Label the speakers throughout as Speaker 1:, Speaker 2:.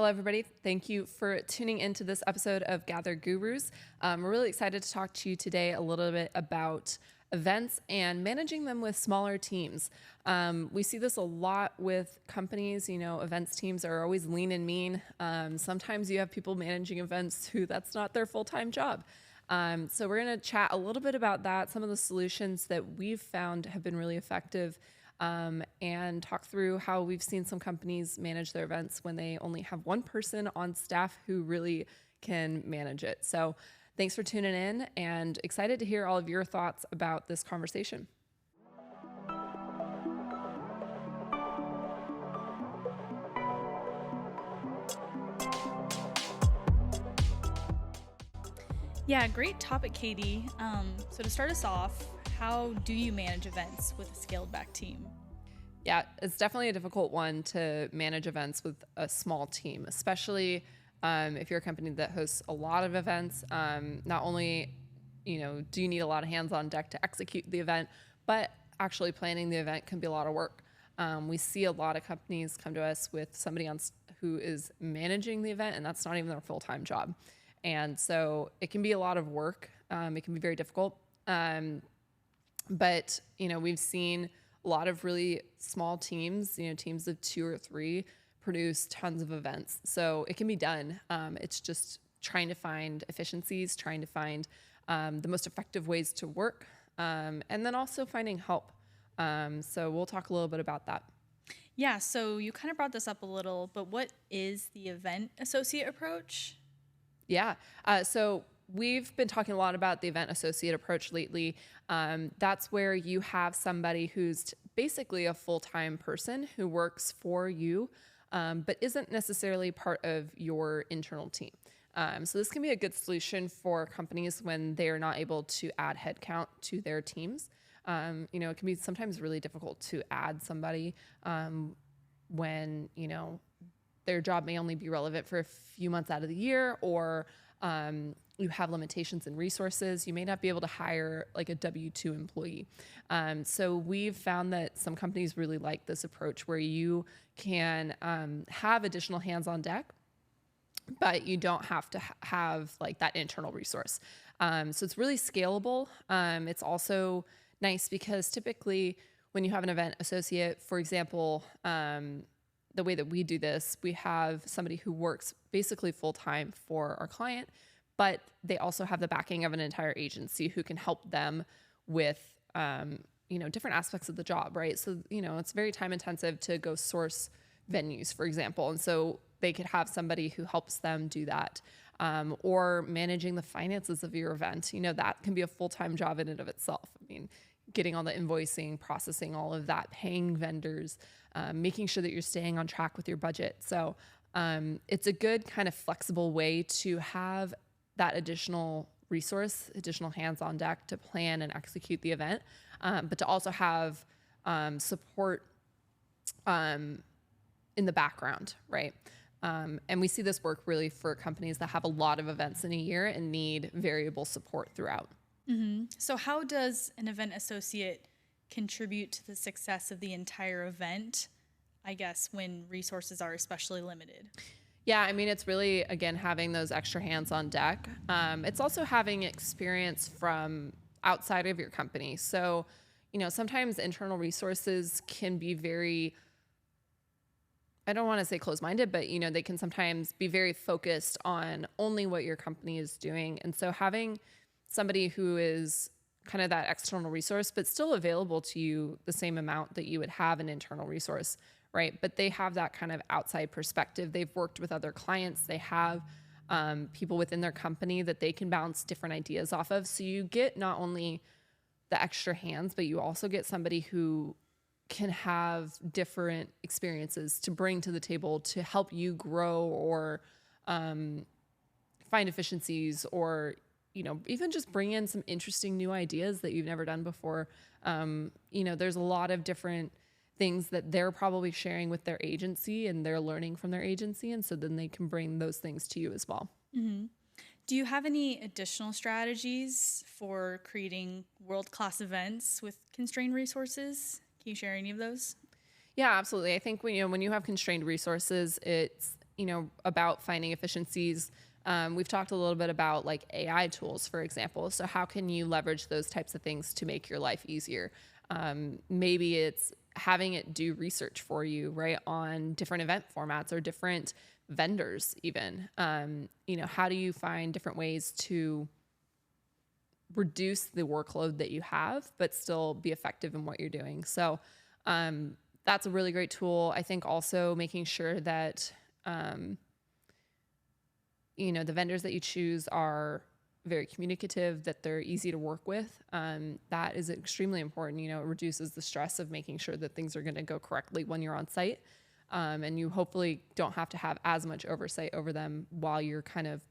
Speaker 1: Hello, everybody. Thank you for tuning into this episode of Gather Gurus. We're really excited to talk to you today a little bit about events and managing them with smaller teams. We see this a lot with companies. Events teams are always lean and mean. Sometimes you have people managing events who that's not their full-time job. So we're going to chat a little bit about that, some of the solutions that we've found have been really effective, and talk through how we've seen some companies manage their events when they only have one person on staff who really can manage it. So thanks for tuning in and excited to hear all of your thoughts about this conversation.
Speaker 2: Yeah, great topic, Katie. So to start us off, how do you manage events with a scaled back team?
Speaker 1: Yeah, it's definitely a difficult one to manage events with a small team, especially if you're a company that hosts a lot of events. Not only, do you need a lot of hands on deck to execute the event, but actually planning the event can be a lot of work. We see a lot of companies come to us with somebody who is managing the event, and that's not even their full-time job. And so it can be a lot of work. It can be very difficult. But, we've seen a lot of really small teams, teams of 2 or 3 produce tons of events. So it can be done. It's just trying to find efficiencies, trying to find the most effective ways to work, and then also finding help. So we'll talk a little bit about that.
Speaker 2: Yeah, so you kind of brought this up a little, but what is the event associate approach?
Speaker 1: Yeah. So we've been talking a lot about the event associate approach lately. That's where you have somebody who's basically a full-time person who works for you, but isn't necessarily part of your internal team. So this can be a good solution for companies when they're not able to add headcount to their teams. It can be sometimes really difficult to add somebody when, their job may only be relevant for a few months out of the year, or you have limitations in resources. You may not be able to hire like a W-2 employee. So we've found that some companies really like this approach where you can have additional hands on deck, but you don't have to have like that internal resource. So it's really scalable. It's also nice because typically when you have an event associate, for example, the way that we do this, we have somebody who works basically full-time for our client, but they also have the backing of an entire agency who can help them with, different aspects of the job, right? So, it's very time intensive to go source venues, for example. And so they could have somebody who helps them do that, or managing the finances of your event. That can be a full-time job in and of itself. Getting all the invoicing, processing all of that, paying vendors, making sure that you're staying on track with your budget. So it's a good kind of flexible way to have that additional resource, additional hands on deck to plan and execute the event, but to also have support in the background, right? And we see this work really for companies that have a lot of events in a year and need variable support throughout.
Speaker 2: Mm-hmm. So how does an event associate contribute to the success of the entire event, I guess, when resources are especially limited?
Speaker 1: Yeah, it's really, again, having those extra hands on deck. It's also having experience from outside of your company. So, sometimes internal resources can be very, I don't want to say closed-minded, but, they can sometimes be very focused on only what your company is doing. And so having somebody who is kind of that external resource, but still available to you the same amount that you would have an internal resource, right? But they have that kind of outside perspective. They've worked with other clients. They have people within their company that they can bounce different ideas off of. So you get not only the extra hands, but you also get somebody who can have different experiences to bring to the table to help you grow or find efficiencies, or even just bring in some interesting new ideas that you've never done before. There's a lot of different things that they're probably sharing with their agency and they're learning from their agency. And so then they can bring those things to you as well.
Speaker 2: Mm-hmm. Do you have any additional strategies for creating world-class events with constrained resources? Can you share any of those?
Speaker 1: Yeah, absolutely. I think when you have constrained resources, it's about finding efficiencies. We've talked a little bit about like AI tools, for example. So how can you leverage those types of things to make your life easier? Maybe it's having it do research for you, right, on different event formats or different vendors even. How do you find different ways to reduce the workload that you have, but still be effective in what you're doing? So that's a really great tool. I think also making sure that, the vendors that you choose are very communicative, that they're easy to work with. That is extremely important. It reduces the stress of making sure that things are going to go correctly when you're on site. And you hopefully don't have to have as much oversight over them while you're kind of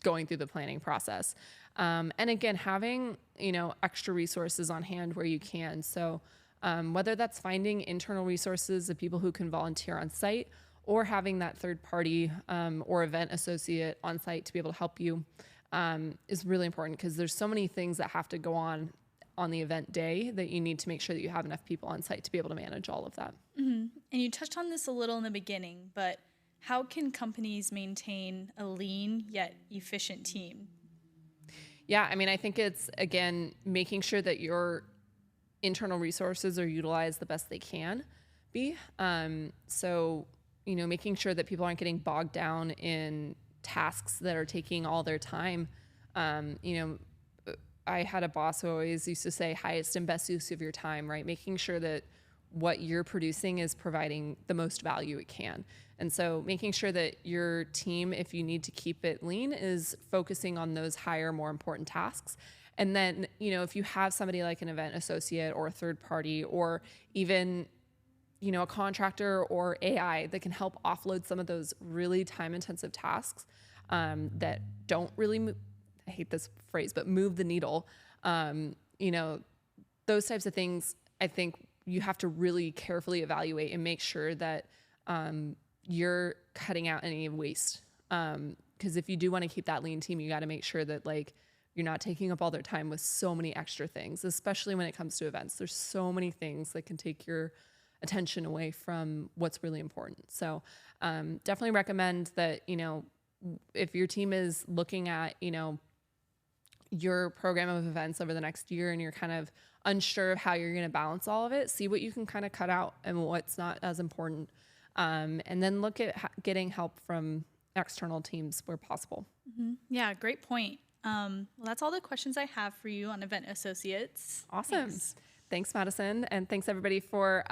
Speaker 1: going through the planning process. And again, having, extra resources on hand where you can. So whether that's finding internal resources of people who can volunteer on site, or having that third party or event associate on site to be able to help you is really important, because there's so many things that have to go on the event day that you need to make sure that you have enough people on site to be able to manage all of that.
Speaker 2: Mm-hmm. And you touched on this a little in the beginning, but how can companies maintain a lean yet efficient team?
Speaker 1: Yeah, I think it's, again, making sure that your internal resources are utilized the best they can be. So, making sure that people aren't getting bogged down in tasks that are taking all their time. I had a boss who always used to say highest and best use of your time, right? Making sure that what you're producing is providing the most value it can. And so making sure that your team, if you need to keep it lean, is focusing on those higher, more important tasks. And then, if you have somebody like an event associate or a third party, or even a contractor or AI that can help offload some of those really time-intensive tasks that don't really I hate this phrase, but move the needle. Those types of things, I think you have to really carefully evaluate and make sure that you're cutting out any waste. Because if you do want to keep that lean team, you got to make sure that you're not taking up all their time with so many extra things, especially when it comes to events. There's so many things that can take your attention away from what's really important. So definitely recommend that, if your team is looking at, your program of events over the next year and you're kind of unsure of how you're going to balance all of it, see what you can kind of cut out and what's not as important. And then look at getting help from external teams where possible.
Speaker 2: Mm-hmm. Yeah, great point. Well, that's all the questions I have for you on Event Associates.
Speaker 1: Awesome. Thanks, Madison. And thanks everybody for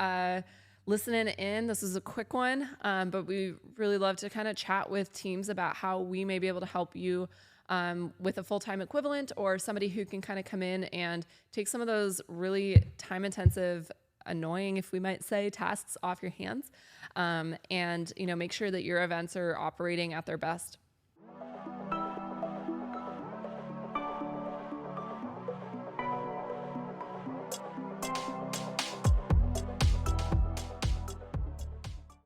Speaker 1: listening in. This is a quick one, but we really love to kind of chat with teams about how we may be able to help you with a full-time equivalent, or somebody who can kind of come in and take some of those really time-intensive, annoying, if we might say, tasks off your hands, and make sure that your events are operating at their best.